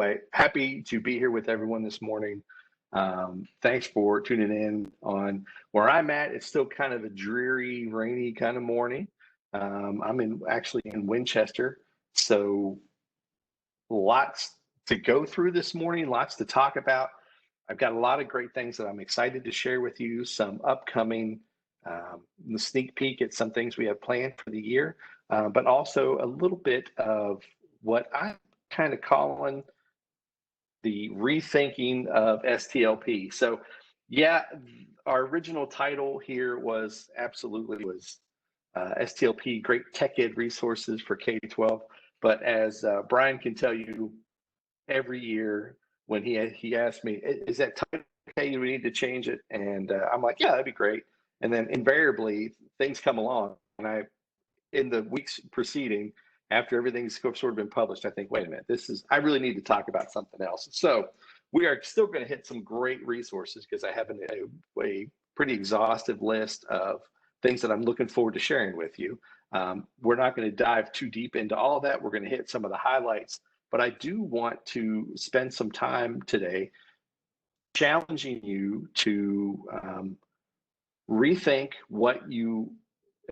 But happy to be here with everyone this morning. Thanks for tuning in on where I'm at. It's still kind of a dreary, rainy kind of morning. Actually in Winchester, so lots to go through this morning, lots to talk about. I've got a lot of great things that I'm excited to share with you, some upcoming the sneak peek at some things we have planned for the year, but also a little bit of what I'm kind of calling the rethinking of STLP. So yeah, our original title here was STLP, Great Tech Ed Resources for K-12. But as Brian can tell you, every year when he asked me, is that title okay? We need to change it. And I'm like, yeah, that'd be great. And then invariably things come along. And in the weeks preceding, after everything's sort of been published, I think, wait a minute, I really need to talk about something else. So we are still going to hit some great resources because I have a pretty exhaustive list of things that I'm looking forward to sharing with you. We're not going to dive too deep into all of that. We're going to hit some of the highlights, but I do want to spend some time today challenging you to rethink what you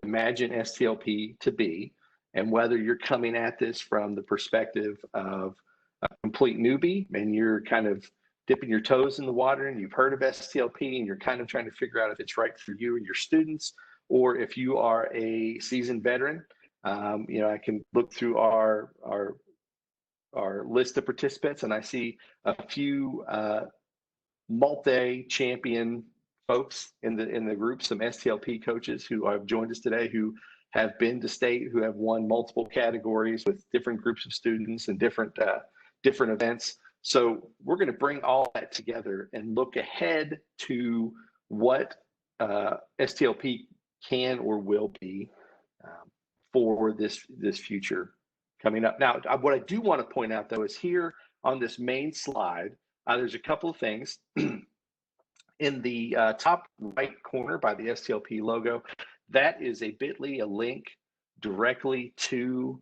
imagine STLP to be, and whether you're coming at this from the perspective of a complete newbie and you're kind of dipping your toes in the water and you've heard of STLP and you're kind of trying to figure out if it's right for you and your students, or if you are a seasoned veteran. I can look through our list of participants and I see a few multi-champion folks in the group, some STLP coaches who have joined us today, who have been to state, who have won multiple categories with different groups of students and different events. So we're going to bring all that together and look ahead to what STLP can or will be for this future coming up. Now, what I do want to point out, though, is here on this main slide, there's a couple of things. In the top right corner by the STLP logo, that is a bit.ly, a link directly to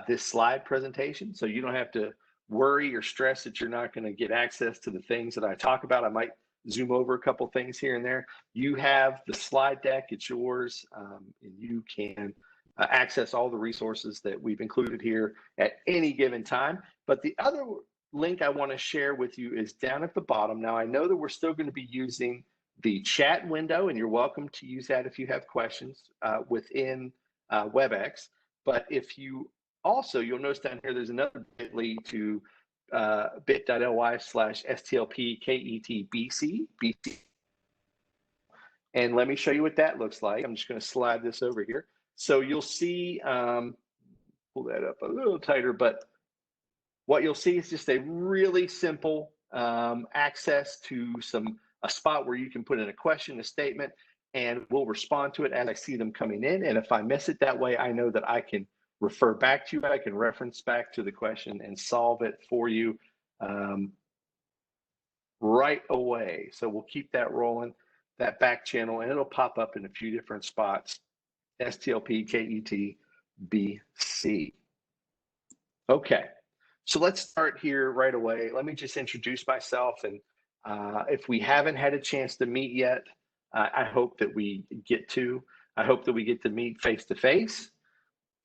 this slide presentation. So you don't have to worry or stress that you're not going to get access to the things that I talk about. I might zoom over a couple things here and there. You have the slide deck, it's yours, and you can access all the resources that we've included here at any given time. But the other link I want to share with you is down at the bottom. Now, I know that we're still going to be using the chat window, and you're welcome to use that if you have questions within WebEx. But if you also, you'll notice down here, there's another bit.ly to bit.ly/STLPKETBC. And let me show you what that looks like. I'm just going to slide this over here. So you'll see, pull that up a little tighter, but what you'll see is just a really simple access to a spot where you can put in a question, a statement, and we'll respond to it as I see them coming in. And if I miss it that way, I know that I can refer back to you. I can reference back to the question and solve it for you right away. So we'll keep that rolling, that back channel, and it'll pop up in a few different spots. STLP KET Okay. So let's start here right away. Let me just introduce myself. And if we haven't had a chance to meet yet, I hope that we get to. I hope that we get to meet face-to-face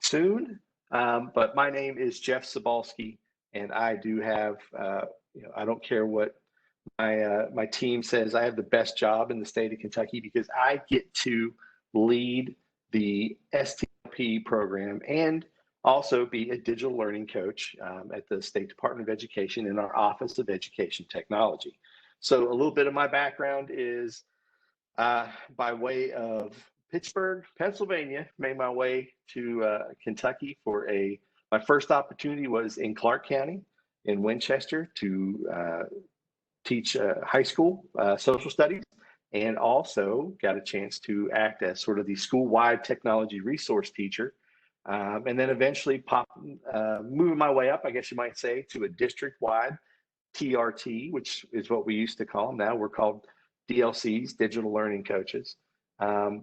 soon. But my name is Jeff Sobalski, and I do have, I don't care what my team says, I have the best job in the state of Kentucky because I get to lead the STLP program and also be a digital learning coach at the State Department of Education in our Office of Education Technology. So a little bit of my background is by way of Pittsburgh, Pennsylvania, made my way to Kentucky for my first opportunity was in Clark County in Winchester to teach high school social studies, and also got a chance to act as sort of the school-wide technology resource teacher. And then eventually moving my way up, I guess you might say, to a district-wide TRT, which is what we used to call them. Now we're called DLCs, Digital Learning Coaches. And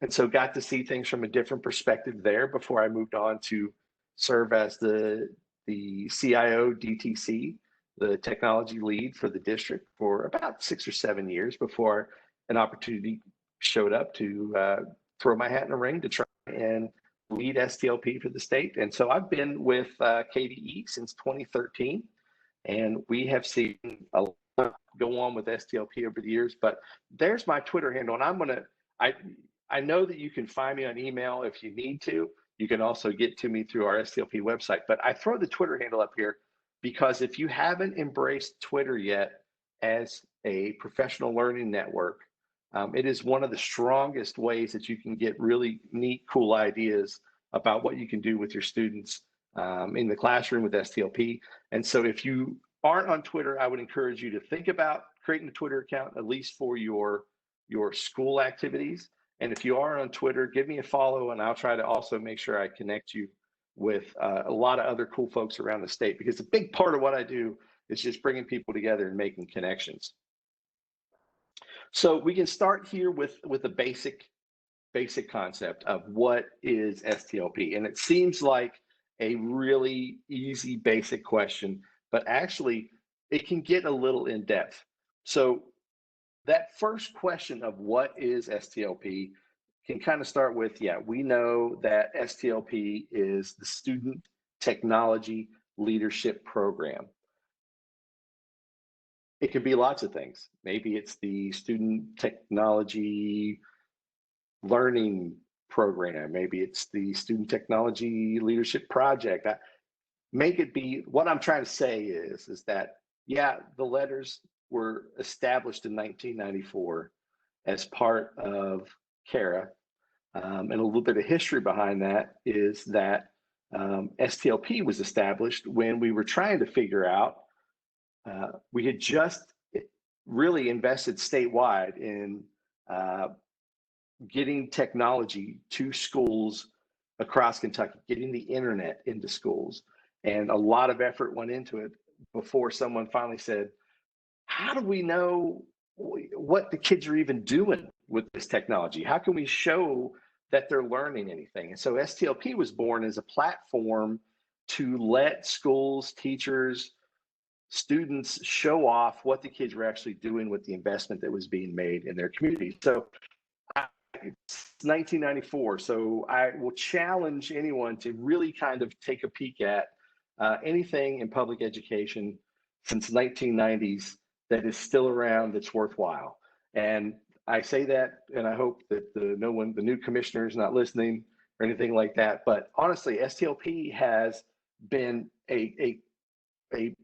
so got to see things from a different perspective there before I moved on to serve as the the CIO DTC, the technology lead for the district, for about 6 or 7 years before an opportunity showed up to throw my hat in the ring to try and lead STLP for the state. And so I've been with KDE since 2013, and we have seen a lot go on with STLP over the years. But there's my Twitter handle, and I know that you can find me on email if you need to. You can also get to me through our STLP website. But I throw the Twitter handle up here because if you haven't embraced Twitter yet as a professional learning network, it is one of the strongest ways that you can get really neat, cool ideas about what you can do with your students in the classroom with STLP. And so if you aren't on Twitter, I would encourage you to think about creating a Twitter account, at least for your school activities. And if you are on Twitter, give me a follow, and I'll try to also make sure I connect you with a lot of other cool folks around the state, because a big part of what I do is just bringing people together and making connections. So we can start here with a basic concept of what is STLP. And it seems like a really easy, basic question, but actually it can get a little in depth. So that first question of what is STLP can kind of start with, yeah, we know that STLP is the Student Technology Leadership Program. It could be lots of things. Maybe it's the Student Technology Learning Program. Maybe it's the Student Technology Leadership Project. Make it be, what I'm trying to say is that, yeah, the letters were established in 1994 as part of CARA. And a little bit of history behind that is that STLP was established when we were trying to figure out, we had just really invested statewide in getting technology to schools across Kentucky, getting the internet into schools. And a lot of effort went into it before someone finally said, how do we know what the kids are even doing with this technology? How can we show that they're learning anything? And so STLP was born as a platform to let schools, teachers, students show off what the kids were actually doing with the investment that was being made in their community. So it's 1994. So I will challenge anyone to really kind of take a peek at anything in public education since 1990s that is still around, that's worthwhile. And I say that, and I hope that the new commissioner is not listening or anything like that. But honestly, STLP has been a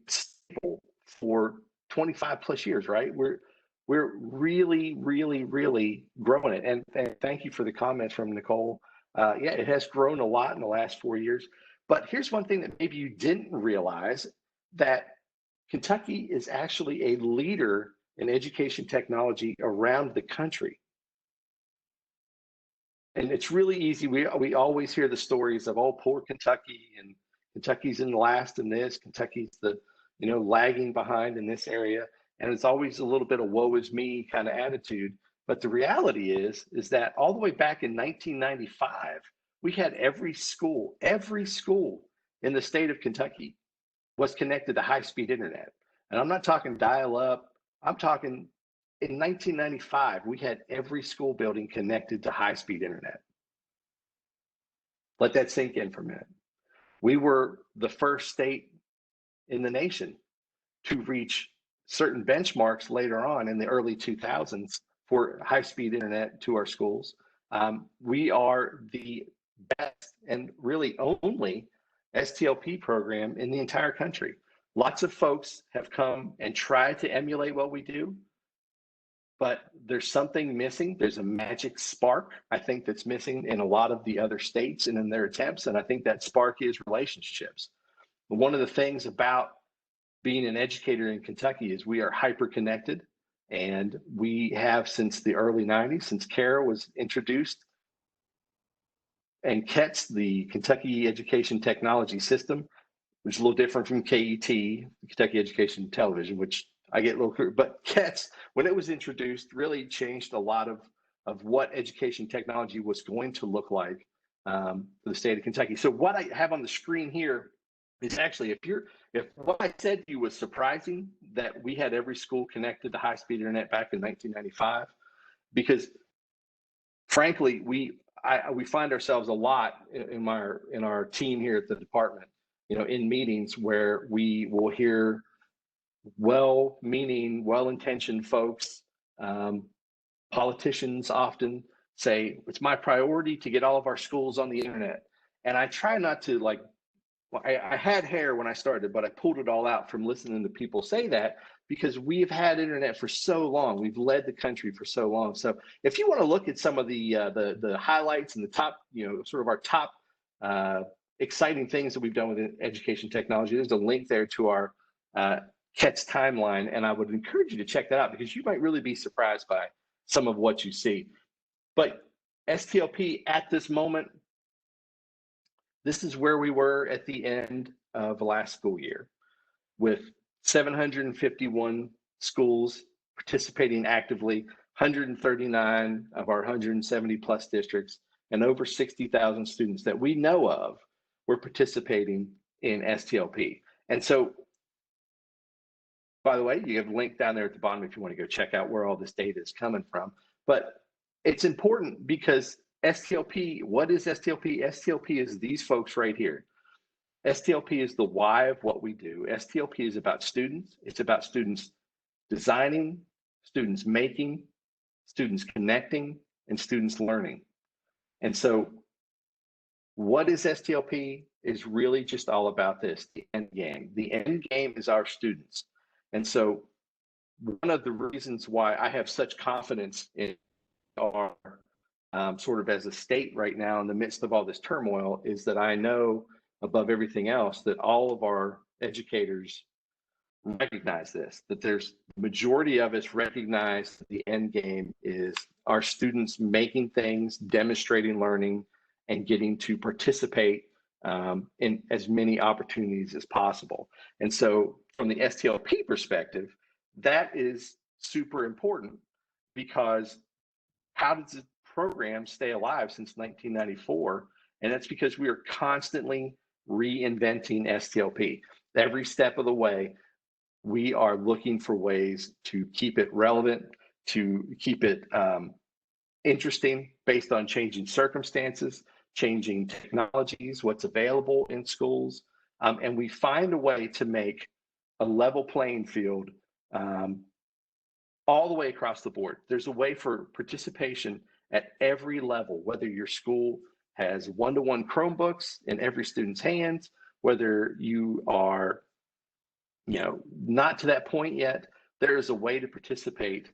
staple for 25 plus years, right? We're really, really, really growing it. And thank you for the comments from Nicole. Yeah, it has grown a lot in the last 4 years. But here's one thing that maybe you didn't realize, that Kentucky is actually a leader in education technology around the country. And it's really easy. We always hear the stories of, oh, poor Kentucky, and Kentucky's in last in this, Kentucky's the, lagging behind in this area. And it's always a little bit of woe is me kind of attitude. But the reality is that all the way back in 1995, we had every school in the state of Kentucky was connected to high-speed internet. And I'm not talking dial-up. I'm talking in 1995, we had every school building connected to high-speed internet. Let that sink in for a minute. We were the first state in the nation to reach certain benchmarks later on in the early 2000s for high-speed internet to our schools. We are the best and really only STLP program in the entire country. Lots of folks have come and tried to emulate what we do, but there's something missing. There's a magic spark, I think, that's missing in a lot of the other states and in their attempts. And I think that spark is relationships. One of the things about being an educator in Kentucky is we are hyper connected, and we have since the early 90s, since CARA was introduced, and KETS, the Kentucky Education Technology System, which is a little different from KET, Kentucky Education Television, which I get a little, but KETS, when it was introduced, really changed a lot of what education technology was going to look like for the state of Kentucky. So what I have on the screen here is actually, if what I said to you was surprising, that we had every school connected to high-speed internet back in 1995, because frankly, we find ourselves a lot in our team here at the department, in meetings where we will hear well-meaning, well-intentioned folks, um, politicians often say, it's my priority to get all of our schools on the internet. And I try not to, like, I had hair when I started, but I pulled it all out from listening to people say that, because we've had internet for so long. We've led the country for so long. So if you want to look at some of the highlights and the top, sort of our top uh, exciting things that we've done with education technology, there's a link there to our CETS timeline, and I would encourage you to check that out, because you might really be surprised by some of what you see. But STLP at this moment, this is where we were at the end of last school year, with 751 schools participating actively, 139 of our 170 plus districts, and over 60,000 students that we know of were participating in STLP. And so, by the way, you have a link down there at the bottom if you want to go check out where all this data is coming from. But it's important because STLP, what is STLP? STLP is these folks right here. STLP is the why of what we do. STLP is about students. It's about students designing, students making, students connecting, and students learning. And so what is STLP is really just all about this, the end game. The end game is our students. And so one of the reasons why I have such confidence in our sort of as a state right now in the midst of all this turmoil is that I know above everything else that all of our educators recognize this, that there's the majority of us recognize that the end game is our students making things, demonstrating learning, and getting to participate in as many opportunities as possible. And so from the STLP perspective, that is super important, because how does the program stay alive since 1994? And that's because we are constantly reinventing STLP. Every step of the way, we are looking for ways to keep it relevant, to keep it interesting based on changing circumstances, changing technologies, what's available in schools. And we find a way to make a level playing field all the way across the board. There's a way for participation at every level, whether your school has one-to-one Chromebooks in every student's hands, whether you are, not to that point yet, there is a way to participate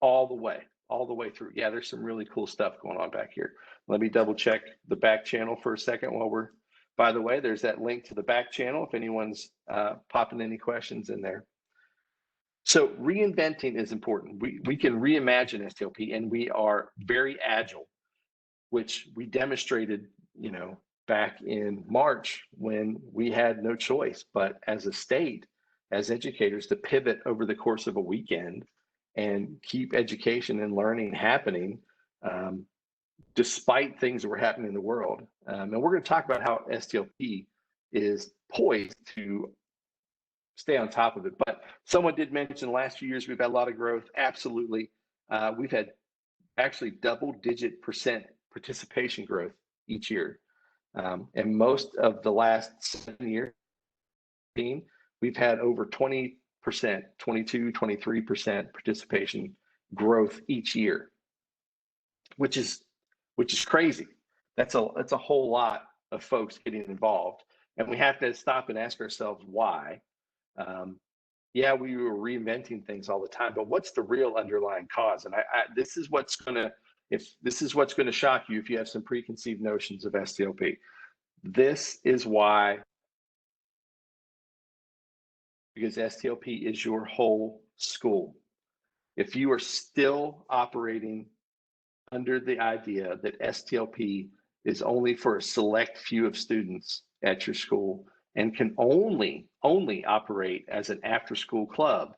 all the way through. Yeah, there's some really cool stuff going on back here. Let me double check the back channel for a second while we're, by the way, there's that link to the back channel if anyone's popping any questions in there. So reinventing is important. We can reimagine STLP, and we are very agile, which we demonstrated, back in March when we had no choice, but as a state, as educators, to pivot over the course of a weekend and keep education and learning happening despite things that were happening in the world. And we're going to talk about how STLP is poised to stay on top of it. But someone did mention the last few years we've had a lot of growth. Absolutely. We've had actually double-digit percent participation growth each year. And most of the last 7 years, we've had over 20%, 22, 23% participation growth each year, which is crazy. That's a whole lot of folks getting involved. And we have to stop and ask ourselves why. Yeah, we were reinventing things all the time, but what's the real underlying cause? And this is what's going to shock you if you have some preconceived notions of STLP. This is why, because STLP is your whole school. If you are still operating under the idea that STLP is only for a select few of students at your school and can only operate as an after-school club,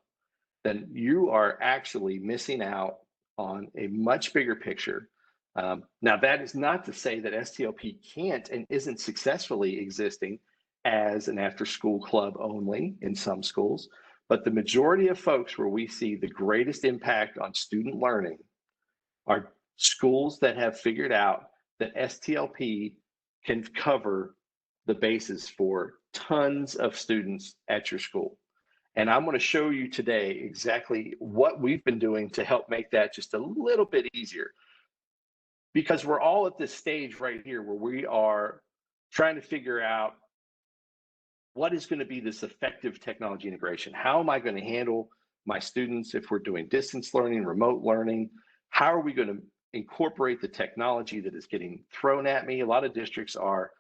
then you are actually missing out on a much bigger picture. Now, that is not to say that STLP can't and isn't successfully existing as an after-school club only in some schools. But the majority of folks where we see the greatest impact on student learning are schools that have figured out that STLP can cover the basis for tons of students at your school. And I'm going to show you today exactly what we've been doing to help make that just a little bit easier. Because we're all at this stage right here where we are trying to figure out what is going to be this effective technology integration. How am I going to handle my students if we're doing distance learning, remote learning? How are we going to incorporate the technology that is getting thrown at me? A lot of districts are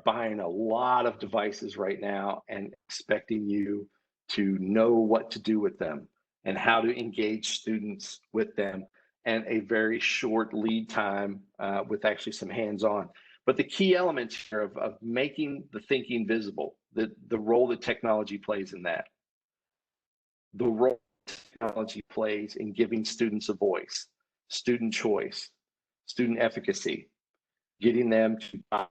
buying a lot of devices right now and expecting you to know what to do with them and how to engage students with them, and a very short lead time with actually some hands-on. But the key elements here of making the thinking visible, the role that technology plays in that, the role technology plays in giving students a voice, student choice, student efficacy, getting them to buy.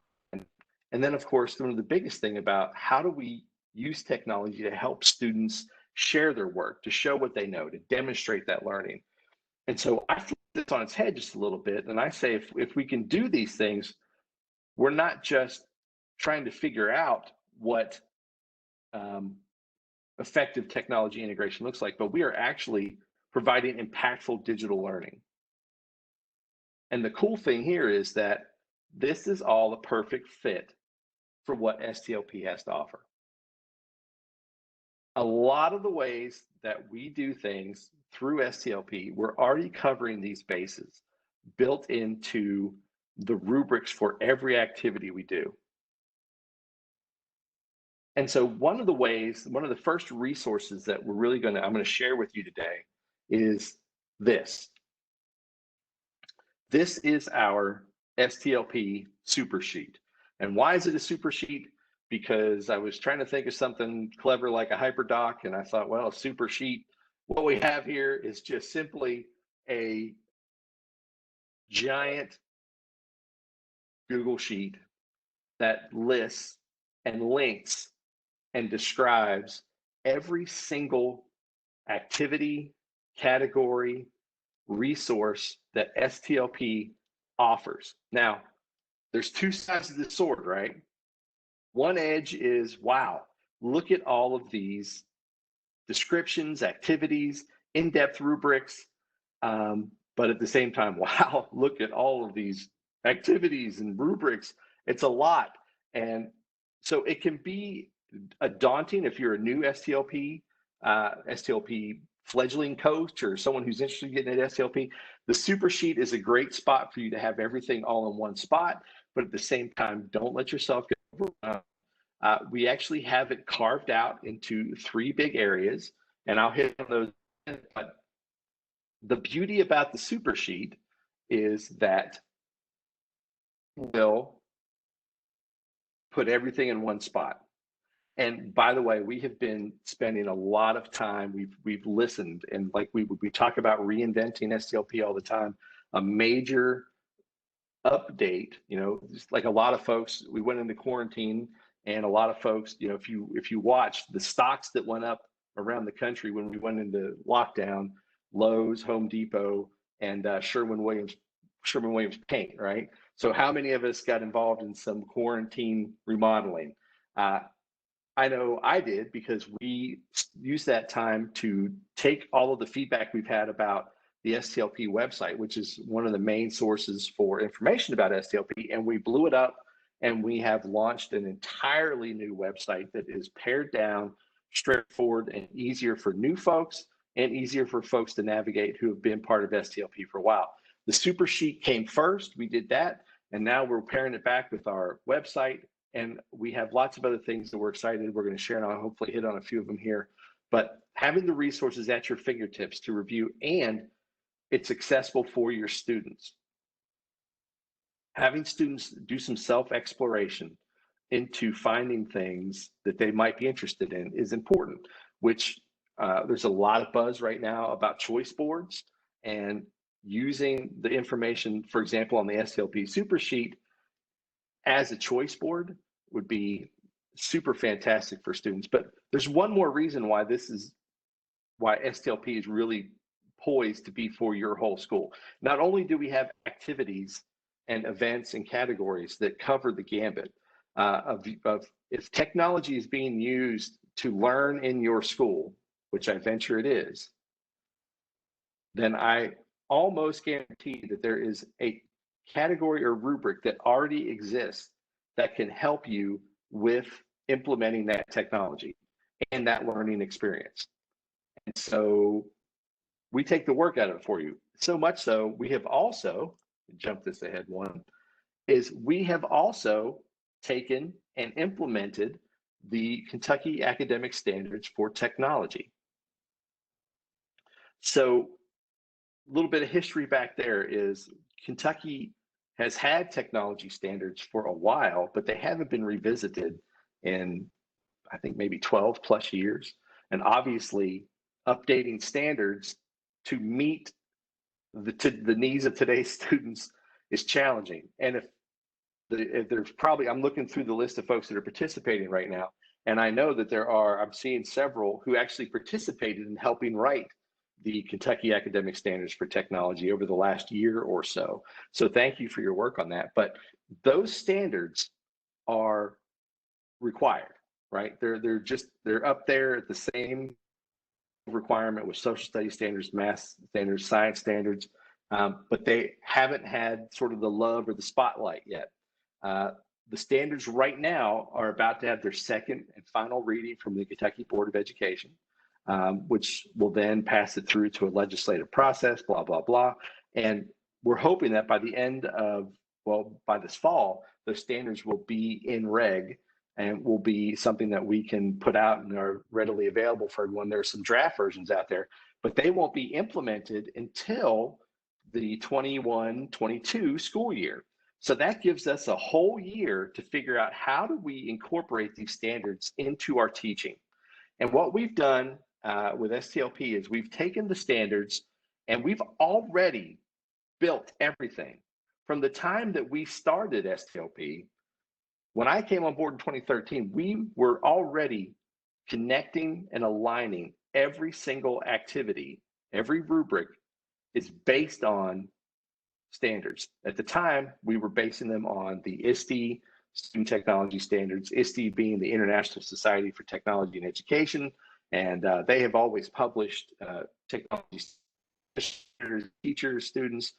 And then, of course, one of the biggest thing about how do we use technology to help students share their work, to show what they know, to demonstrate that learning. And so I flip this on its head just a little bit, and I say if we can do these things, we're not just trying to figure out what effective technology integration looks like, but we are actually providing impactful digital learning. And the cool thing here is that this is all a perfect fit for what STLP has to offer. A lot of the ways that we do things through STLP, we're already covering these bases built into the rubrics for every activity we do. And so one of the first resources that I'm going to share with you today is this. This is our STLP super sheet. And why is it a super sheet? Because I was trying to think of something clever like a HyperDoc, and I thought, well, a super sheet, what we have here is just simply a giant Google sheet that lists and links and describes every single activity, category, resource that STLP offers. Now, there's two sides of the sword, right? One edge is, wow, look at all of these descriptions, activities, in-depth rubrics. But at the same time, wow, look at all of these activities and rubrics. It's a lot. And so it can be daunting if you're a new STLP fledgling coach or someone who's interested in getting at STLP. The super sheet is a great spot for you to have everything all in one spot, but at the same time, don't let yourself get overwhelmed. We actually have it carved out into 3 big areas, and I'll hit on those. But the beauty about the super sheet is that we'll put everything in one spot. And by the way, we have been spending a lot of time. We've listened, and like we talk about reinventing STLP all the time. A major update, just like a lot of folks, we went into quarantine, and a lot of folks, if you watch the stocks that went up around the country when we went into lockdown, Lowe's, Home Depot, and Sherwin-Williams Paint, right? So how many of us got involved in some quarantine remodeling? I know I did, because we used that time to take all of the feedback we've had about the STLP website, which is one of the main sources for information about STLP, and we blew it up, and we have launched an entirely new website that is pared down, straightforward, and easier for new folks and easier for folks to navigate who have been part of STLP for a while. The super sheet came first, we did that, and now we're pairing it back with our website. And we have lots of other things that we're excited. We're going to share, and I'll hopefully hit on a few of them here. But having the resources at your fingertips to review, and it's accessible for your students. Having students do some self-exploration into finding things that they might be interested in is important, which there's a lot of buzz right now about choice boards, and using the information, for example, on the STLP super sheet as a choice board would be super fantastic for students. But there's one more reason why STLP is really poised to be for your whole school. Not only do we have activities and events and categories that cover the gambit of if technology is being used to learn in your school, which I venture it is, then I almost guarantee that there is a category or rubric that already exists that can help you with implementing that technology and that learning experience. And so we take the work out of it for you. So much so, we have also, jump this ahead one, is we have also taken and implemented the Kentucky Academic Standards for Technology. So a little bit of history back there is Kentucky has had technology standards for a while, but they haven't been revisited in, I think, maybe 12 plus years. And obviously, updating standards to meet the needs of today's students is challenging. And if there's probably, I'm looking through the list of folks that are participating right now, and I know that I'm seeing several who actually participated in helping write the Kentucky Academic Standards for Technology over the last year or so. So thank you for your work on that. But those standards are required, right? They're up there at the same requirement with social studies standards, math standards, science standards, but they haven't had sort of the love or the spotlight yet. The standards right now are about to have their second and final reading from the Kentucky Board of Education, which will then pass it through to a legislative process, blah, blah, blah. And we're hoping that by the end of, by this fall, those standards will be in reg and will be something that we can put out and are readily available for everyone. There's some draft versions out there, but they won't be implemented until the 21-22 school year. So that gives us a whole year to figure out how do we incorporate these standards into our teaching. And what we've done with STLP is we've taken the standards and we've already built everything. From the time that we started STLP, when I came on board in 2013, we were already connecting and aligning every single activity, every rubric is based on standards. At the time, we were basing them on the ISTE, Student Technology Standards, ISTE being the International Society for Technology and Education, and they have always published technology standards, teachers, students.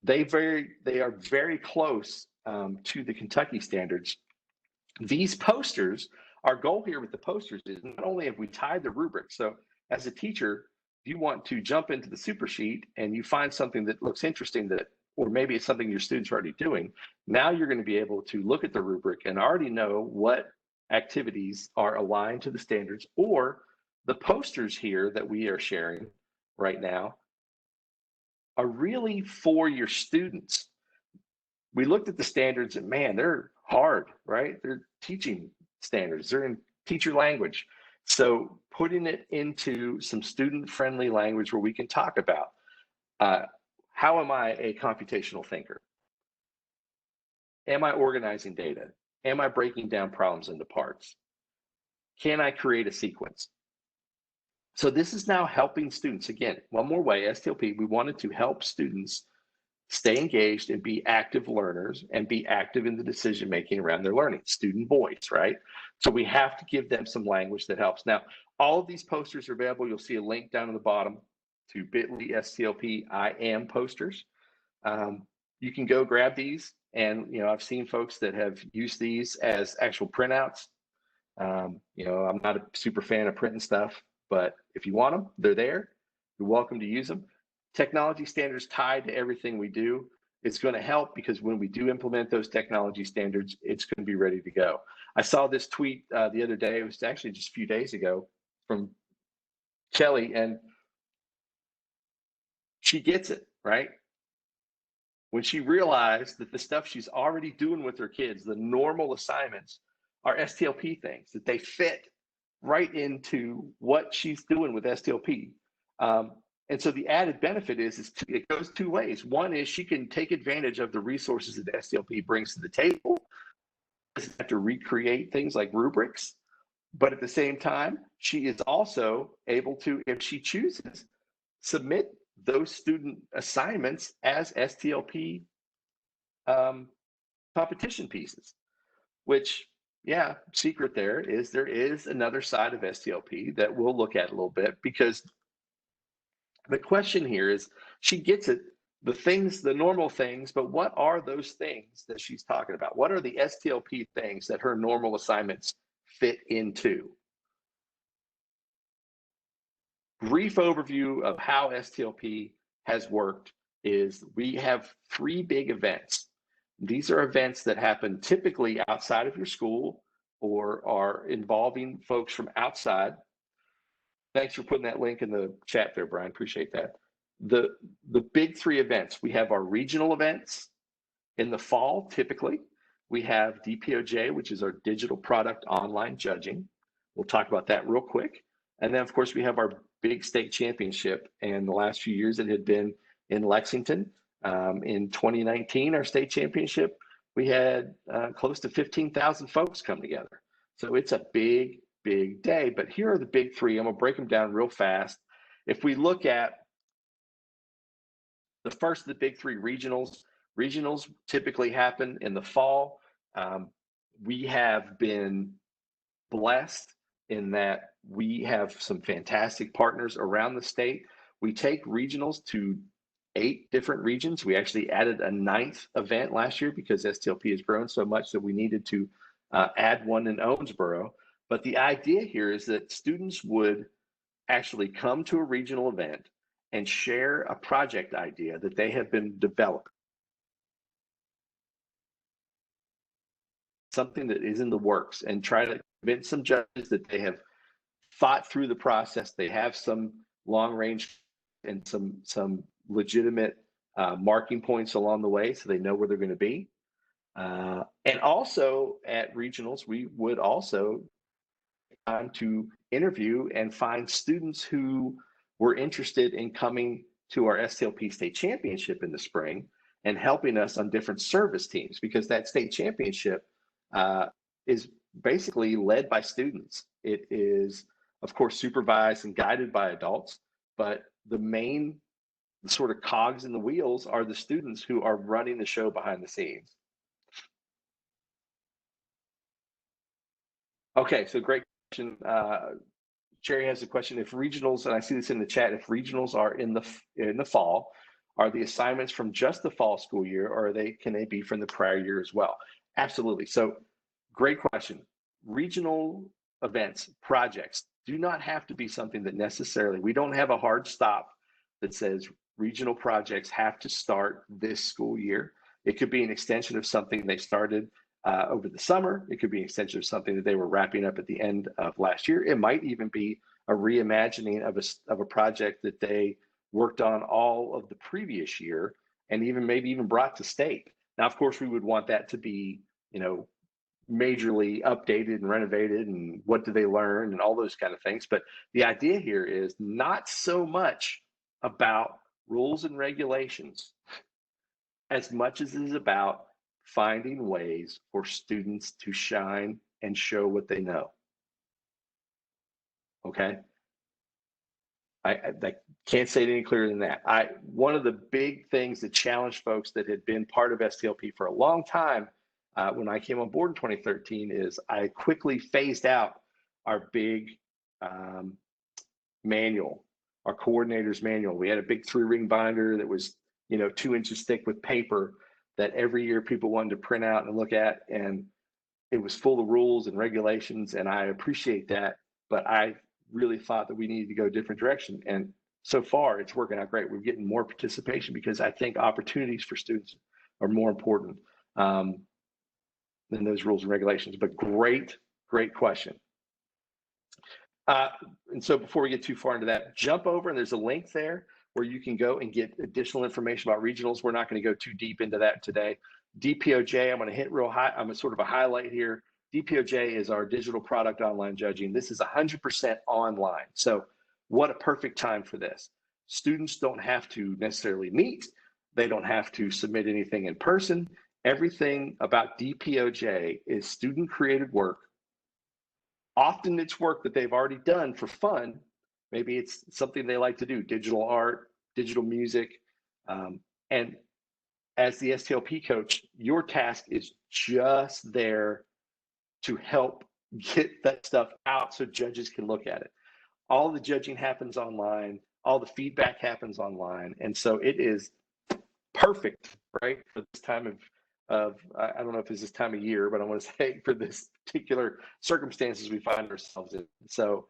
They are very close to the Kentucky standards. These posters, our goal here with the posters is not only have we tied the rubric, so as a teacher, if you want to jump into the super sheet and you find something that looks interesting or maybe it's something your students are already doing, now you're going to be able to look at the rubric and already know what activities are aligned to the standards, or the posters here that we are sharing right now are really for your students. We looked at the standards and man, they're hard, right? They're teaching standards, they're in teacher language. So putting it into some student-friendly language where we can talk about how am I a computational thinker? Am I organizing data? Am I breaking down problems into parts? Can I create a sequence? So this is now helping students. Again, one more way, STLP, we wanted to help students stay engaged and be active learners and be active in the decision-making around their learning, student voice, right? So we have to give them some language that helps. Now, all of these posters are available. You'll see a link down at the bottom to bit.ly STLP I am posters. You can go grab these, and I've seen folks that have used these as actual printouts. I'm not a super fan of printing stuff, but if you want them, they're there. You're welcome to use them. Technology standards tied to everything we do. It's going to help because when we do implement those technology standards, it's going to be ready to go. I saw this tweet the other day. It was actually just a few days ago from Kelly, and she gets it, right? When she realized that the stuff she's already doing with her kids, the normal assignments, are STLP things, that they fit right into what she's doing with STLP. And so the added benefit is it goes two ways. One is she can take advantage of the resources that STLP brings to the table, doesn't have to recreate things like rubrics, but at the same time, she is also able to, if she chooses, submit those student assignments as STLP competition pieces, which, yeah, secret there is another side of STLP that we'll look at a little bit, because the question here is, she gets it, the things, the normal things, but what are those things that she's talking about? What are the STLP things that her normal assignments fit into? Brief overview of how STLP has worked is we have 3 big events. These are events that happen typically outside of your school or are involving folks from outside. Thanks for putting that link in the chat there, Brian. Appreciate that. The big 3 events, we have our regional events in the fall. Typically, we have DPOJ, which is our digital product online judging. We'll talk about that real quick. And then, of course, we have our big state championship. And the last few years, it had been in Lexington. In 2019, our state championship, we had close to 15,000 folks come together. So it's a big, big day. But here are the big 3. I'm going to break them down real fast. If we look at the first of the big 3, regionals typically happen in the fall. We have been blessed in that we have some fantastic partners around the state. We take regionals to 8 different regions. We actually added a 9th event last year because STLP has grown so much that we needed to add one in Owensboro. But the idea here is that students would actually come to a regional event and share a project idea that they have been developing, something that is in the works, and try to convince some judges that they have thought through the process. They have some long range and some legitimate marking points along the way, so they know where they're going to be. And also at regionals, we would also time to interview and find students who were interested in coming to our STLP state championship in the spring and helping us on different service teams, because that state championship is basically led by students. It is, of course, supervised and guided by adults, but the main sort of cogs in the wheels are the students who are running the show behind the scenes. Okay, so great question. Jerry has a question. If regionals, and I see this in the chat, if regionals are in the fall, are the assignments from just the fall school year, or can they be from the prior year as well? Absolutely. So great question. Regional events, projects do not have to be something that necessarily, we don't have a hard stop that says regional projects have to start this school year. It could be an extension of something they started over the summer. It could be an extension of something that they were wrapping up at the end of last year. It might even be a reimagining of a project that they worked on all of the previous year and maybe even brought to state. Now, of course, we would want that to be, majorly updated and renovated, and what do they learn and all those kind of things. But the idea here is not so much about rules and regulations as much as it is about finding ways for students to shine and show what they know. Okay. I can't say it any clearer than that. One of the big things that challenged folks that had been part of STLP for a long time, when I came on board in 2013, is I quickly phased out our big manual, our coordinator's manual. We had a big 3-ring binder that was 2 inches thick with paper that every year people wanted to print out and look at, and it was full of rules and regulations, and I appreciate that, but I really thought that we needed to go a different direction. And so far it's working out great. We're getting more participation because I think opportunities for students are more important than those rules and regulations. But great question. And so before we get too far into that, jump over, and there's a link there where you can go and get additional information about regionals. We're not going to go too deep into that today. DPOJ, I'm going to hit real high. I'm sort of a highlight here. DPOJ is our digital product online judging. This is 100% online. So what a perfect time for this. Students don't have to necessarily meet. They don't have to submit anything in person. Everything about DPOJ is student created work. Often it's work that they've already done for fun. Maybe it's something they like to do, digital art, digital music. And as the STLP coach, your task is just there to help get that stuff out so judges can look at it. All the judging happens online, all the feedback happens online. And so it is perfect, right, for this time of I don't know if it's this time of year, but I want to say for this particular circumstances we find ourselves in. So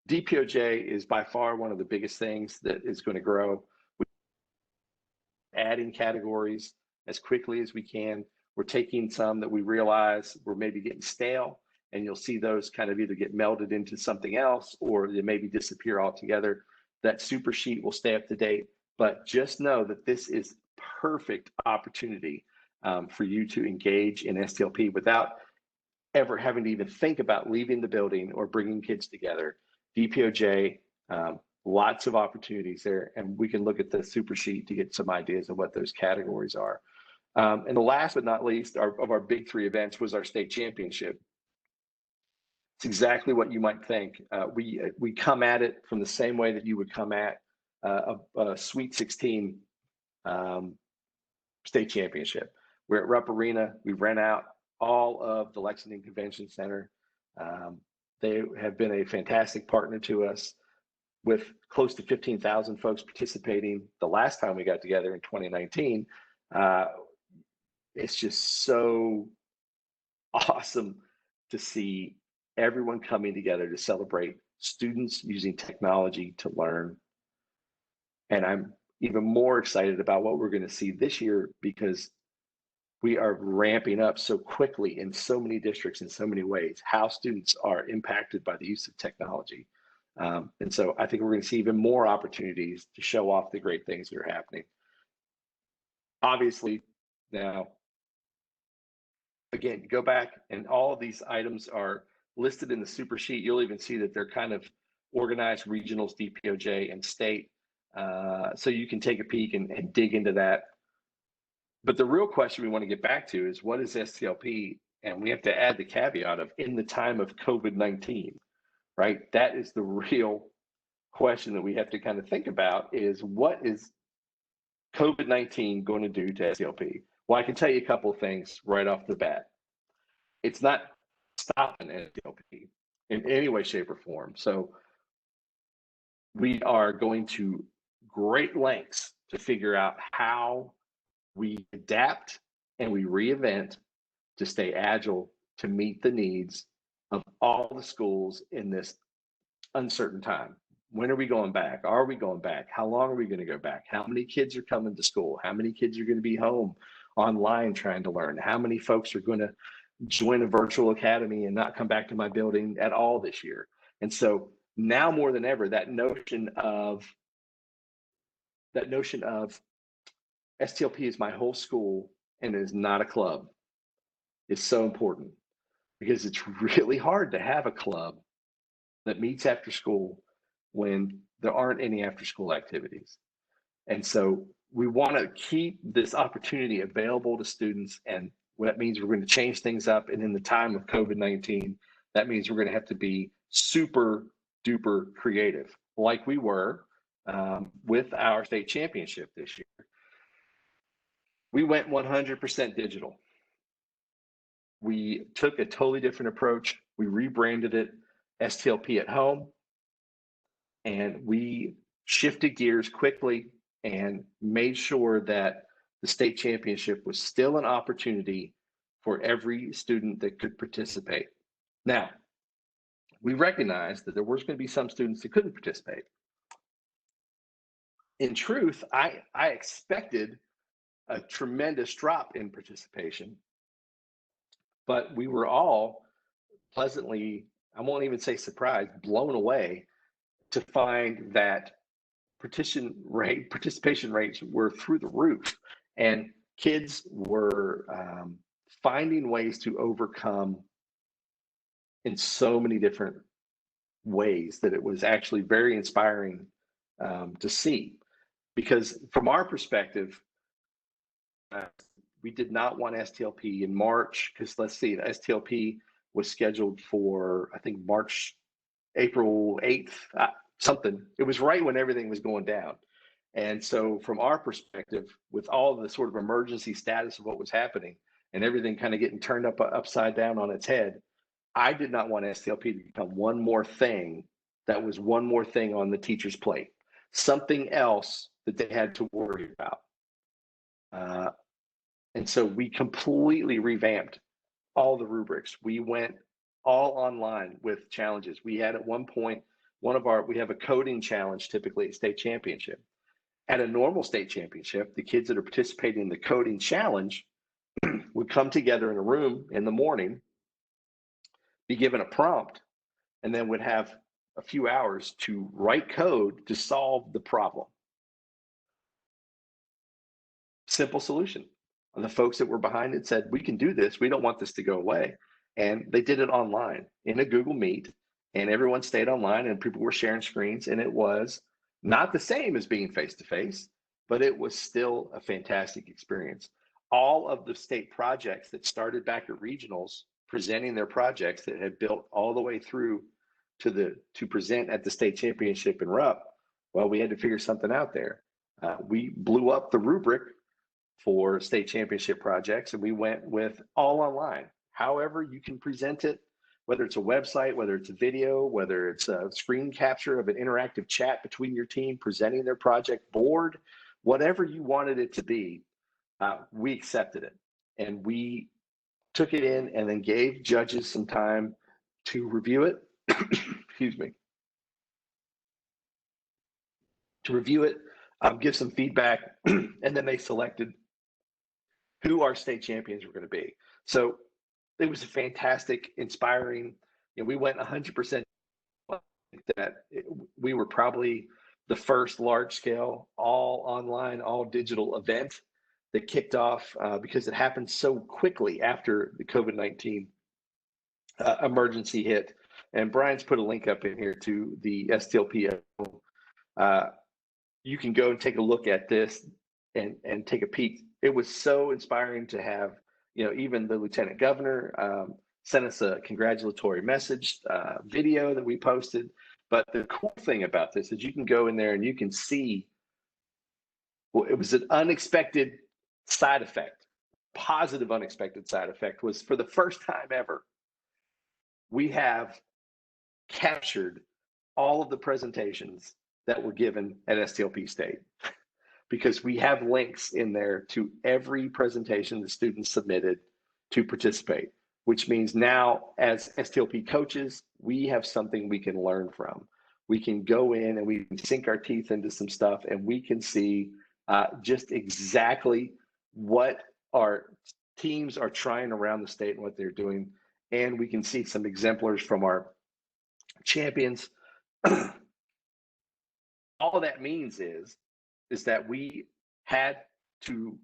DPOJ is by far one of the biggest things that is going to grow. We're adding categories as quickly as we can. We're taking some that we realize we're maybe getting stale, and you'll see those kind of either get melded into something else or they maybe disappear altogether. That super sheet will stay up to date, but just know that this is perfect opportunity for you to engage in STLP without ever having to even think about leaving the building or bringing kids together. DPOJ, lots of opportunities there, and we can look at the super sheet to get some ideas of what those categories are. And the last but not least of our big three events was our state championship. It's exactly what you might think. We come at it from the same way that you would come at a Sweet 16 state championship. We're at Rupp Arena. We rent out all of the Lexington Convention Center. They have been a fantastic partner to us with close to 15,000 folks participating the last time we got together in 2019. It's just so awesome to see everyone coming together to celebrate students using technology to learn. And I'm even more excited about what we're going to see this year because we are ramping up so quickly in so many districts in so many ways, how students are impacted by the use of technology. And so I think we're going to see even more opportunities to show off the great things that are happening. Obviously, now, again, go back and all of these items are listed in the super sheet. You'll even see that they're kind of organized regionals, DPOJ, and state. So you can take a peek and dig into that. But the real question we want to get back to is what is STLP? And we have to add the caveat of in the time of COVID-19, right? That is the real question that we have to kind of think about is what is COVID-19 going to do to STLP? Well, I can tell you a couple of things right off the bat. It's not stopping STLP in any way, shape, or form. So we are going to great lengths to figure out how we adapt and we reinvent to stay agile to meet the needs of all the schools in this uncertain time. When are we going back? Are we going back? How long are we going to go back? How many kids are coming to school? How many kids are going to be home online trying to learn? How many folks are going to join a virtual academy and not come back to my building at all this year? And so now more than ever, that notion of STLP is my whole school and it is not a club is so important because it's really hard to have a club that meets after school when there aren't any after school activities. And so we want to keep this opportunity available to students. And that means we're going to change things up. And in the time of COVID-19, that means we're going to have to be super duper creative like we were with our state championship this year. We went 100% digital. We took a totally different approach. We rebranded it STLP at Home, and we shifted gears quickly and made sure that the state championship was still an opportunity for every student that could participate. Now, we recognized that there was going to be some students that couldn't participate. In truth, I expected a tremendous drop in participation, but we were all pleasantly, I won't even say surprised, blown away to find that participation rates were through the roof, and kids were finding ways to overcome in so many different ways that it was actually very inspiring to see. Because from our perspective, we did not want STLP in March because let's see, the STLP was scheduled for, I think, April 8th, something. It was right when everything was going down. And so from our perspective, with all the sort of emergency status of what was happening and everything kind of getting turned upside down on its head, I did not want STLP to become one more thing that was one more thing on the teacher's plate, something else that they had to worry about. And so we completely revamped all the rubrics. We went all online with challenges. We had at one point, we have a coding challenge typically at state championship. At a normal state championship, the kids that are participating in the coding challenge would come together in a room in the morning, be given a prompt, and then would have a few hours to write code to solve the problem. Simple solution. And the folks that were behind it said, we can do this. We don't want this to go away. And they did it online in a Google Meet, and everyone stayed online and people were sharing screens. And it was not the same as being face-to-face, but it was still a fantastic experience. All of the state projects that started back at regionals presenting their projects that had built all the way through to present at the state championship in Rupp, well, we had to figure something out there. We blew up the rubric for state championship projects, and we went with all online. However you can present it, whether it's a website, whether it's a video, whether it's a screen capture of an interactive chat between your team presenting their project board, whatever you wanted it to be, we accepted it. And we took it in and then gave judges some time to review it. Excuse me. To review it, give some feedback, and then they selected who our state champions were going to be. So it was a fantastic, inspiring, we went 100% that we were probably the first large scale, all online, all digital event that kicked off because it happened so quickly after the COVID-19 emergency hit. And Brian's put a link up in here to the STLP. You can go and take a look at this and take a peek. It was so inspiring to have, even the lieutenant governor sent us a congratulatory message video that we posted. But the cool thing about this is you can go in there and you can see, well, it was an unexpected side effect, positive unexpected side effect was for the first time ever, we have captured all of the presentations that were given at STLP State, because we have links in there to every presentation the students submitted to participate, which means now as STLP coaches, we have something we can learn from. We can go in and we can sink our teeth into some stuff, and we can see just exactly what our teams are trying around the state and what they're doing. And we can see some exemplars from our champions. All that means is that we had to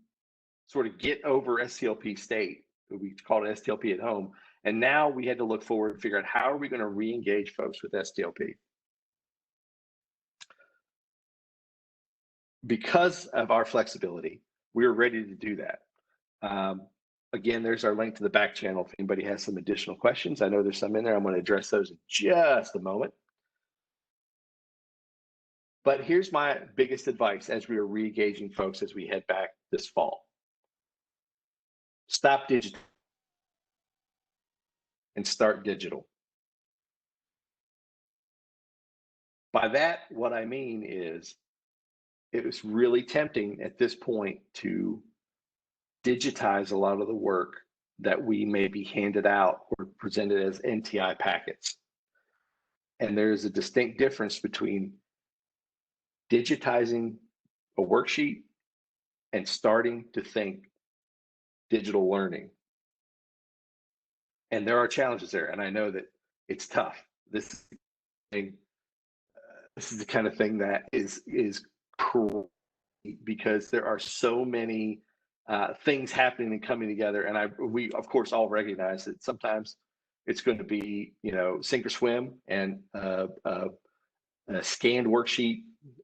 sort of get over STLP State. We called it STLP at home. And now we had to look forward and figure out how are we going to re-engage folks with STLP. Because of our flexibility, we were ready to do that. Again, there's our link to the back channel if anybody has some additional questions. I know there's some in there. I'm going to address those in just a moment. But here's my biggest advice as we are re-engaging folks as we head back this fall. Stop digital and start digital. By that, what I mean is it was really tempting at this point to digitize a lot of the work that we may be handed out or presented as NTI packets. And there's a distinct difference between digitizing a worksheet and starting to think digital learning. And there are challenges there, and I know that it's tough. This is the kind of thing that is cruel, because there are so many things happening and coming together, and we of course all recognize that sometimes it's going to be sink or swim, and a scanned worksheet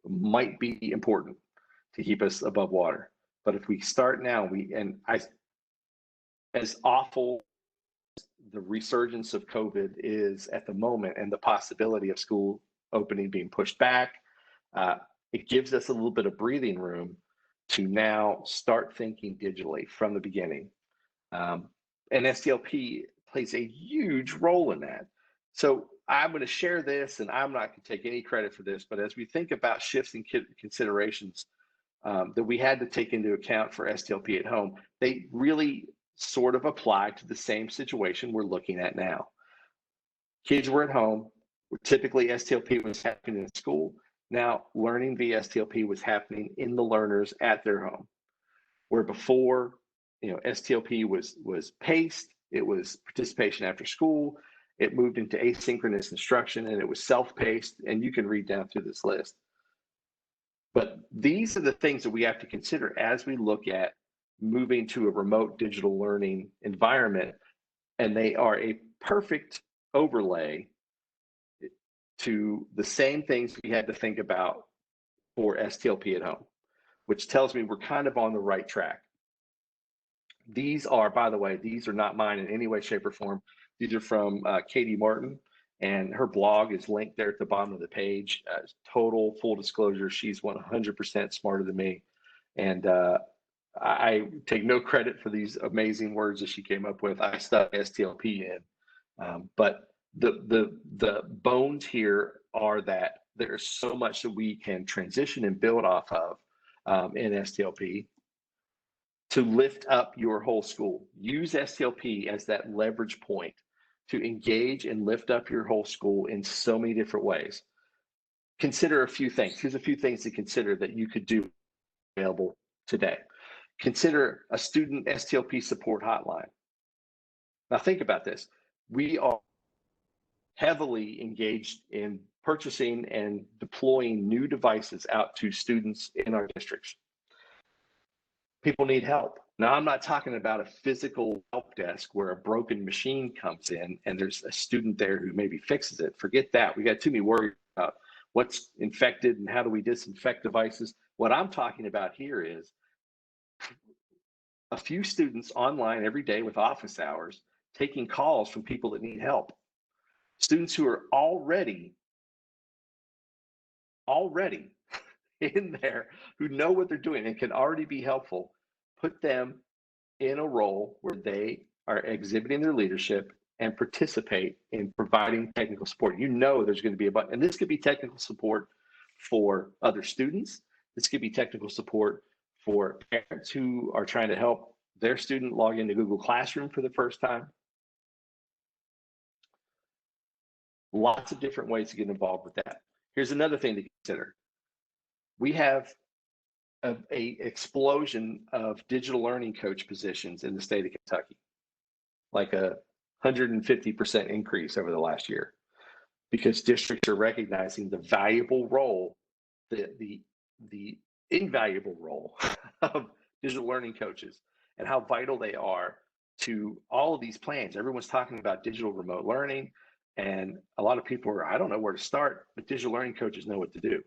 might be important to keep us above water. But if we start now, as awful as the resurgence of COVID is at the moment and the possibility of school opening being pushed back, it gives us a little bit of breathing room to now start thinking digitally from the beginning. And STLP plays a huge role in that. So I'm going to share this, and I'm not going to take any credit for this, but as we think about shifts and considerations that we had to take into account for STLP at home, they really sort of apply to the same situation we're looking at now. Kids were at home, where typically STLP was happening in school. Now learning via STLP was happening in the learners at their home, where before, STLP was paced, it was participation after school, it moved into asynchronous instruction, and it was self-paced, and you can read down through this list. But these are the things that we have to consider as we look at moving to a remote digital learning environment, and they are a perfect overlay to the same things we had to think about for STLP at home, which tells me we're kind of on the right track. These are, by the way, these are not mine in any way, shape, or form. These are from Katie Martin, and her blog is linked there at the bottom of the page. Total full disclosure, she's 100% smarter than me. And I take no credit for these amazing words that she came up with. I stuck STLP in. But the bones here are that there's so much that we can transition and build off of in STLP to lift up your whole school. Use STLP as that leverage point to engage and lift up your whole school in so many different ways. Consider a few things. Here's a few things to consider that you could do available today. Consider a student STLP support hotline. Now think about this. We are heavily engaged in purchasing and deploying new devices out to students in our districts. People need help. Now, I'm not talking about a physical help desk where a broken machine comes in and there's a student there who maybe fixes it. Forget that. We got too many worries about what's infected and how do we disinfect devices. What I'm talking about here is a few students online every day with office hours taking calls from people that need help. Students who are already in there, who know what they're doing and can already be helpful. Put them in a role where they are exhibiting their leadership and participate in providing technical support. There's going to be and this could be technical support for other students. This could be technical support for parents who are trying to help their student log into Google Classroom for the first time. Lots of different ways to get involved with that. Here's another thing to consider. We have a explosion of digital learning coach positions in the state of Kentucky, like a 150% increase over the last year, because districts are recognizing the valuable role, the invaluable role of digital learning coaches and how vital they are to all of these plans. Everyone's talking about digital remote learning, and a lot of people are, I don't know where to start, but digital learning coaches know what to do.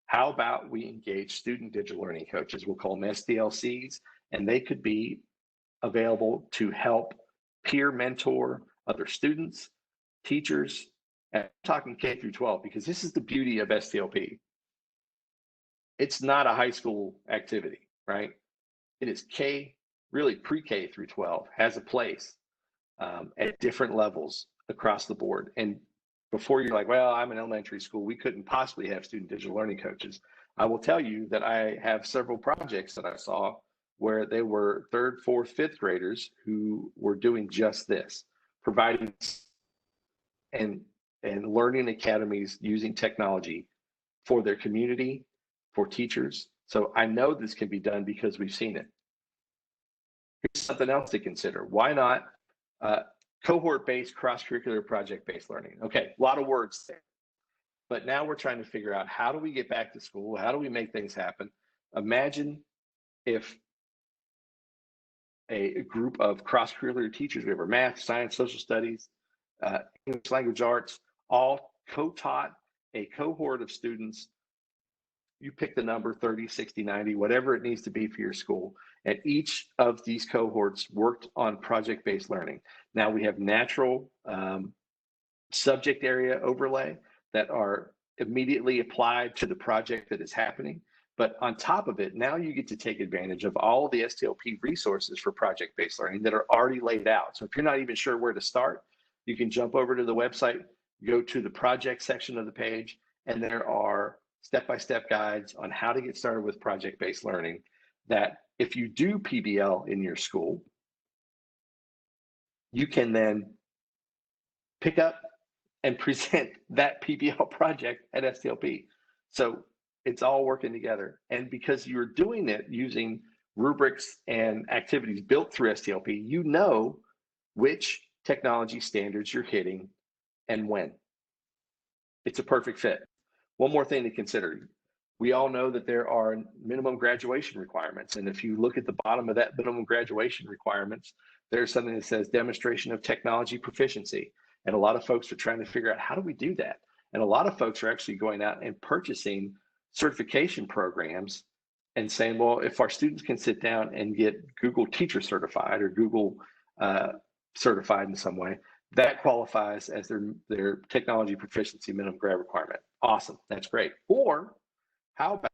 How about we engage student digital learning coaches? We'll call them SDLCs, and they could be available to help peer mentor other students, teachers, and I'm talking K through 12, because this is the beauty of STLP. It's not a high school activity, right? It is really pre-K through 12, has a place at different levels across the board. And before you're like, well, I'm in elementary school, we couldn't possibly have student digital learning coaches. I will tell you that I have several projects that I saw where they were 3rd, 4th, 5th graders who were doing just this, providing and learning academies using technology for their community, for teachers. So I know this can be done because we've seen it. Here's something else to consider. Why not cohort-based, cross-curricular, project-based learning? Okay, a lot of words there. But now we're trying to figure out, how do we get back to school? How do we make things happen? Imagine if a group of cross-curricular teachers, we have our math, science, social studies, English language arts, all co-taught a cohort of students you pick the number 30, 60, 90, whatever it needs to be for your school. And each of these cohorts worked on project-based learning. Now we have natural subject area overlay that are immediately applied to the project that is happening. But on top of it, now you get to take advantage of all of the STLP resources for project-based learning that are already laid out. So if you're not even sure where to start, you can jump over to the website, go to the project section of the page, and there are step-by-step guides on how to get started with project-based learning that if you do PBL in your school, you can then pick up and present that PBL project at STLP. So it's all working together. And because you're doing it using rubrics and activities built through STLP, you know which technology standards you're hitting and when. It's a perfect fit. One more thing to consider. We all know that there are minimum graduation requirements. And if you look at the bottom of that minimum graduation requirements, there's something that says demonstration of technology proficiency. And a lot of folks are trying to figure out, how do we do that? And a lot of folks are actually going out and purchasing certification programs and saying, well, if our students can sit down and get Google Teacher Certified or Google certified in some way, that qualifies as their technology proficiency minimum grad requirement. Awesome, that's great. Or how about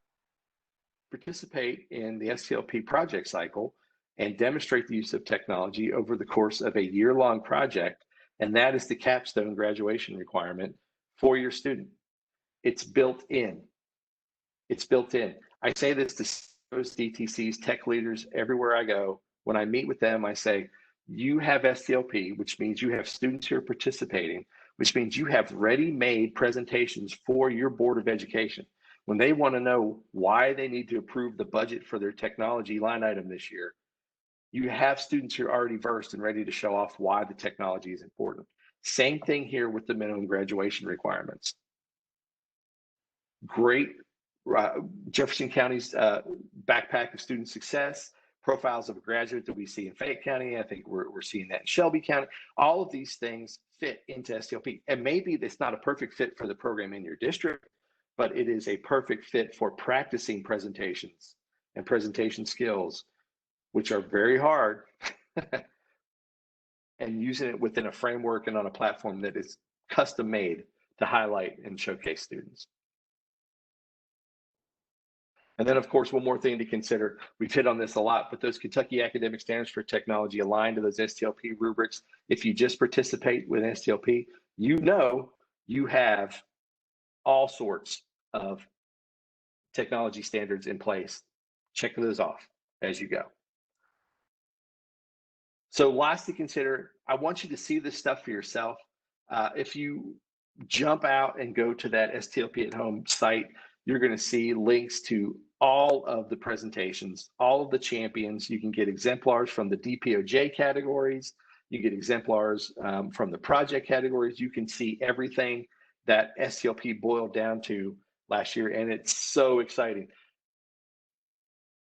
participate in the STLP project cycle and demonstrate the use of technology over the course of a year-long project, and that is the capstone graduation requirement for your student. It's built in. It's built in. I say this to those DTCs, tech leaders, everywhere I go. When I meet with them, I say, you have STLP, which means you have students here participating, which means you have ready-made presentations for your Board of Education. When they want to know why they need to approve the budget for their technology line item this year, you have students who are already versed and ready to show off why the technology is important. Same thing here with the minimum graduation requirements. Great Jefferson County's backpack of student success, profiles of a graduate that we see in Fayette County. I think we're seeing that in Shelby County. All of these things fit into STLP. And maybe it's not a perfect fit for the program in your district, but it is a perfect fit for practicing presentations and presentation skills, which are very hard, and using it within a framework and on a platform that is custom made to highlight and showcase students. And then, of course, one more thing to consider, we've hit on this a lot, but those Kentucky Academic Standards for Technology align to those STLP rubrics. If you just participate with STLP, you know you have all sorts of technology standards in place. Check those off as you go. So lots to consider. I want you to see this stuff for yourself. If you jump out and go to that STLP at Home site, you're going to see links to all of the presentations, all of the champions. You can get exemplars from the DPOJ categories. You get exemplars from the project categories. You can see everything that STLP boiled down to last year, and it's so exciting.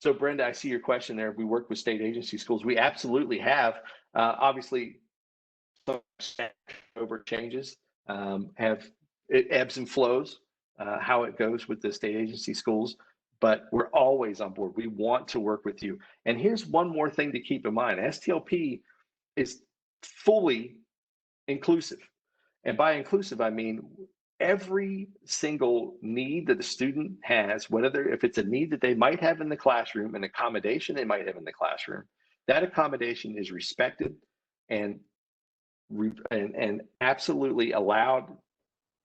So Brenda, I see your question there. We work with state agency schools. We absolutely have. Obviously, some over changes it ebbs and flows, how it goes with the state agency schools, but we're always on board. We want to work with you. And here's one more thing to keep in mind. STLP is fully inclusive. And by inclusive, I mean every single need that the student has, whether if it's a need that they might have in the classroom, an accommodation they might have in the classroom, that accommodation is respected and absolutely allowed,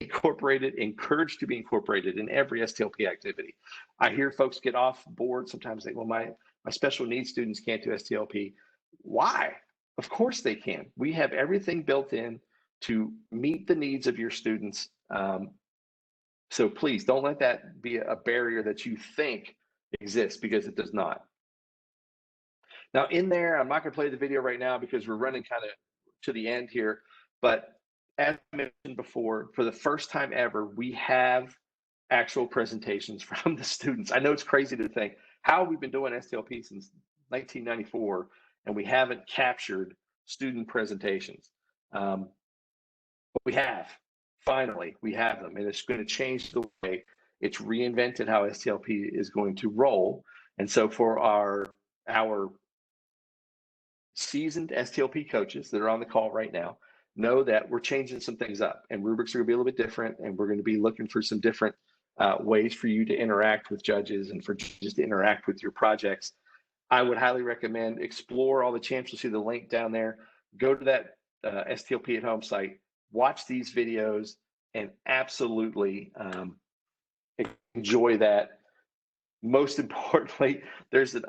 incorporated, encouraged to be incorporated in every STLP activity. I hear folks get off board sometimes, say, well, my special needs students can't do STLP. Why? Of course they can. We have everything built in to meet the needs of your students. So please don't let that be a barrier that you think exists, because it does not. Now in there, I'm not going to play the video right now because we're running kind of to the end here, but as I mentioned before, for the first time ever, we have actual presentations from the students. I know it's crazy to think, how have we been doing STLP since 1994 and we haven't captured student presentations? But we have. Finally, we have them, and it's going to change the way It's reinvented how STLP is going to roll. And so for our seasoned STLP coaches that are on the call right now, know that we're changing some things up, and rubrics are going to be a little bit different, and we're going to be looking for some different ways for you to interact with judges and for judges to interact with your projects. I would highly recommend explore all the champs. You'll see the link down there. Go to that STLP at Home site, watch these videos, and absolutely enjoy that. Most importantly, there's an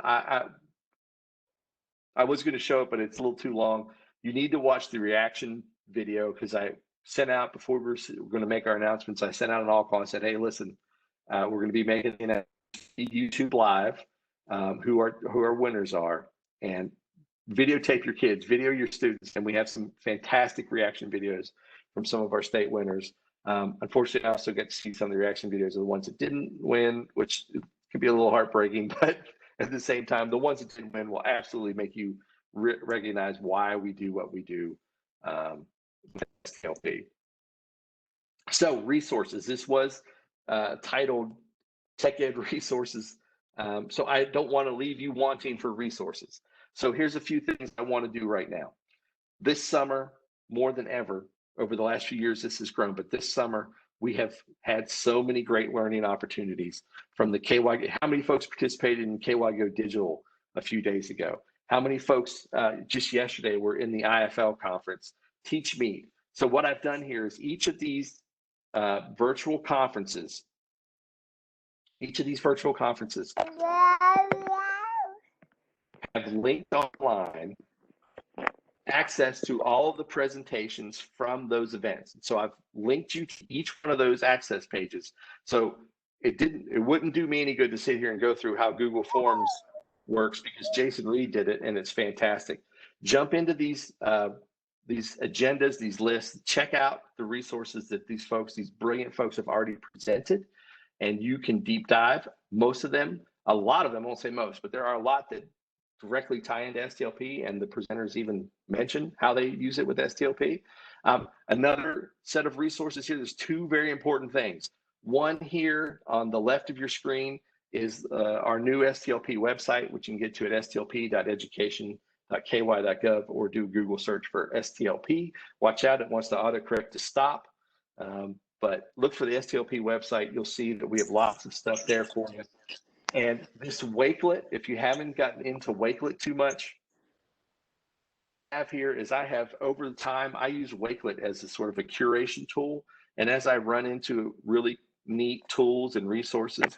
I was going to show it, but it's a little too long. You need to watch the reaction video, because I sent out, before we were going to make our announcements, I sent out an all call. I said, hey, listen, we're going to be making a YouTube live, who our winners are, and videotape your kids, video your students. And we have some fantastic reaction videos from some of our state winners. Unfortunately, I also get to see some of the reaction videos of the ones that didn't win, which can be a little heartbreaking, but at the same time, the ones that didn't win will absolutely make you recognize why we do what we do with STLP. So resources, this was titled Tech Ed Resources. So I don't want to leave you wanting for resources. So here's a few things I want to do right now. This summer, more than ever, over the last few years, this has grown, but this summer, we have had so many great learning opportunities from the KY. How many folks participated in KY Go Digital a few days ago? How many folks just yesterday were in the IFL conference? Teach Me. So what I've done here is each of these virtual conferences have linked online access to all of the presentations from those events. So I've linked you to each one of those access pages. So it wouldn't do me any good to sit here and go through how Google Forms works, because Jason Reed did it and it's fantastic. Jump into these agendas, these lists, check out the resources that these brilliant folks have already presented, and you can deep dive. Most of them, a lot of them, I won't say most, but there are a lot that directly tie into STLP, and the presenters even mention how they use it with STLP. Another set of resources here, there's two very important things. One here on the left of your screen is our new STLP website, which you can get to at stlp.education.ky.gov, or do Google search for STLP. Watch out, it wants to autocorrect to stop. But look for the STLP website. You'll see that we have lots of stuff there for you. And this Wakelet, if you haven't gotten into Wakelet too much, I have over the time, I use Wakelet as a sort of a curation tool. And as I run into really neat tools and resources,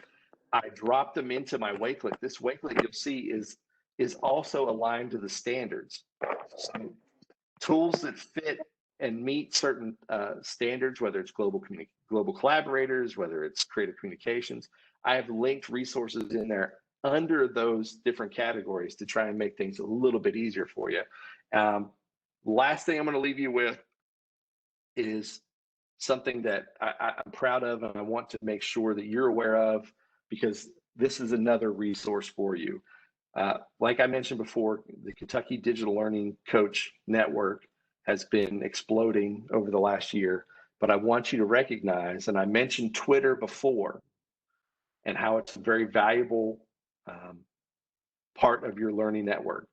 I drop them into my Wakelet. This Wakelet, you'll see, is also aligned to the standards. So tools that fit and meet certain standards, whether it's global collaborators, whether it's creative communications. I have linked resources in there under those different categories to try and make things a little bit easier for you. Last thing I'm going to leave you with is something that I'm proud of, and I want to make sure that you're aware of, because this is another resource for you. Like I mentioned before, the Kentucky Digital Learning Coach Network has been exploding over the last year, but I want you to recognize, and I mentioned Twitter before, and how it's a very valuable part of your learning network.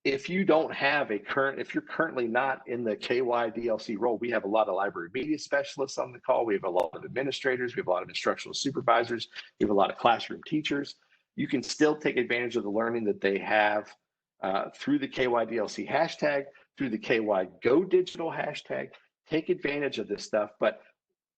If you don't have if you're currently not in the KYDLC role, we have a lot of library media specialists on the call. We have a lot of administrators. We have a lot of instructional supervisors. We have a lot of classroom teachers. You can still take advantage of the learning that they have through the KYDLC hashtag, through the KY Go Digital hashtag. Take advantage of this stuff, but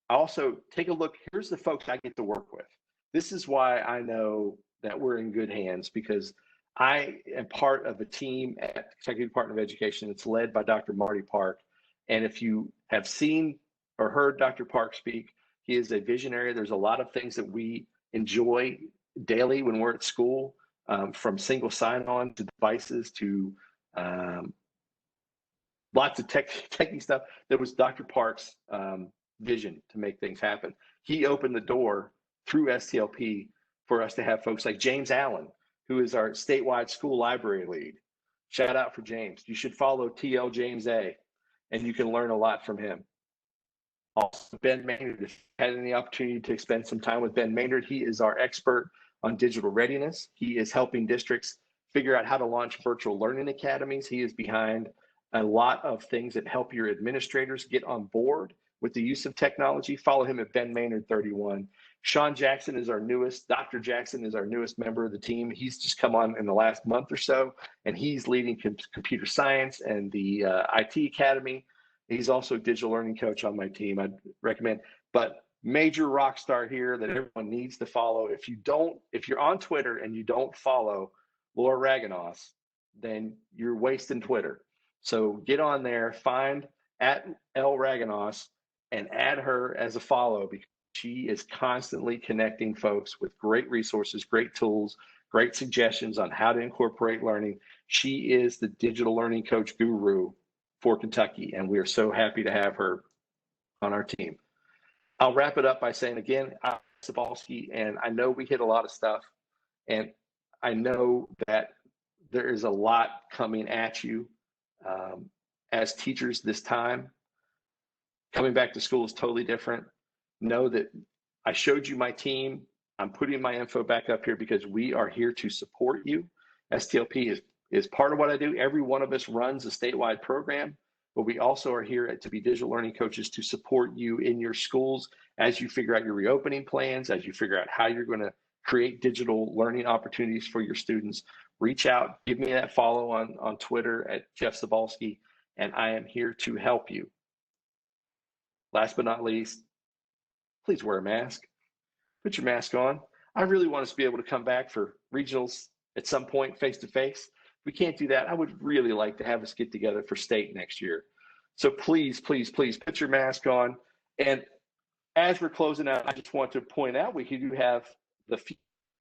also take a look. Here's the folks I get to work with. This is why I know that we're in good hands, because I am part of a team at Kentucky Department of Education that's led by Dr. Marty Park. And if you have seen or heard Dr. Park speak, he is a visionary. There's a lot of things that we enjoy daily when we're at school, from single sign-on to devices to lots of techie stuff. That was Dr. Park's vision to make things happen. He opened the door through STLP for us to have folks like James Allen, who is our statewide school library lead. Shout out for James. You should follow TL James A, and you can learn a lot from him. Also, Ben Maynard, if you had any opportunity to spend some time with Ben Maynard, he is our expert on digital readiness. He is helping districts figure out how to launch virtual learning academies. He is behind a lot of things that help your administrators get on board with the use of technology. Follow him at Ben Maynard 31. Sean Jackson is our newest, Dr. Jackson is our newest member of the team. He's just come on in the last month or so, and he's leading computer science and the IT Academy. He's also a digital learning coach on my team. I'd recommend, but major rock star here that everyone needs to follow. If you're on Twitter and you don't follow Laura Raganos, then you're wasting Twitter. So get on there, find at L Raganos and add her as a follow, because she is constantly connecting folks with great resources, great tools, great suggestions on how to incorporate learning. She is the digital learning coach guru for Kentucky, and we are so happy to have her on our team. I'll wrap it up by saying again, I'm Cybulski, and I know we hit a lot of stuff, and I know that there is a lot coming at you as teachers this time. Coming back to school is totally different. Know that I showed you my team. I'm putting my info back up here because we are here to support you. STLP is part of what I do. Every one of us runs a statewide program, but we also are here to be digital learning coaches to support you in your schools as you figure out your reopening plans, as you figure out how you're going to create digital learning opportunities for your students. Reach out, give me that follow on Twitter at Jeff Cybulski, and I am here to help you. Last but not least, please wear a mask. Put your mask on. I really want us to be able to come back for regionals at some point face-to-face. If we can't do that, I would really like to have us get together for state next year. So please, please, please put your mask on. And as we're closing out, I just want to point out we do have the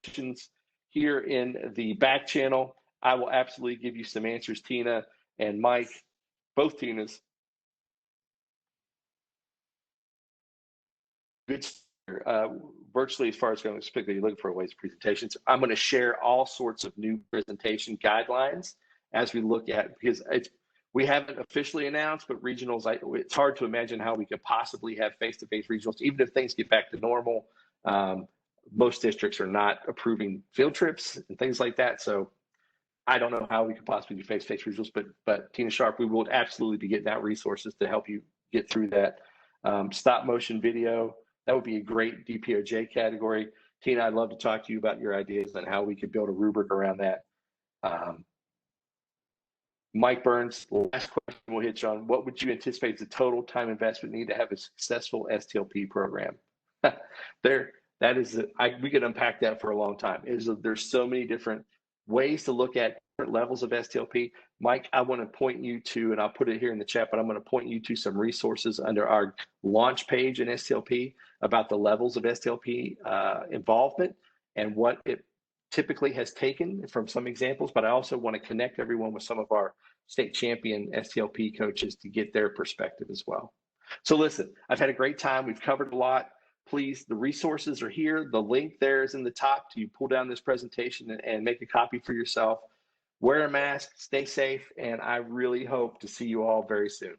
questions here in the back channel. I will absolutely give you some answers, Tina and Mike, both Tinas. Good virtually, as far as going to speak, you're looking for ways of presentations. I'm going to share all sorts of new presentation guidelines as we look at, because we haven't officially announced, but regionals, it's hard to imagine how we could possibly have face-to-face regionals, even if things get back to normal. Most districts are not approving field trips and things like that. So I don't know how we could possibly do face-to-face regionals, but Tina Sharp, we will absolutely be getting out resources to help you get through that. Stop motion video, that would be a great DPOJ category. Tina, I'd love to talk to you about your ideas on how we could build a rubric around that. Mike Burns, last question we'll hit you on. What would you anticipate the total time investment need to have a successful STLP program? We could unpack that for a long time. There's so many different ways to look at different levels of STLP. Mike, I want to point you to, and I'll put it here in the chat, but I'm going to point you to some resources under our launch page in STLP about the levels of STLP involvement and what it typically has taken from some examples, but I also want to connect everyone with some of our state champion STLP coaches to get their perspective as well. So listen, I've had a great time. We've covered a lot. Please, the resources are here. The link there is in the top to pull down this presentation and make a copy for yourself. Wear a mask, stay safe, and I really hope to see you all very soon.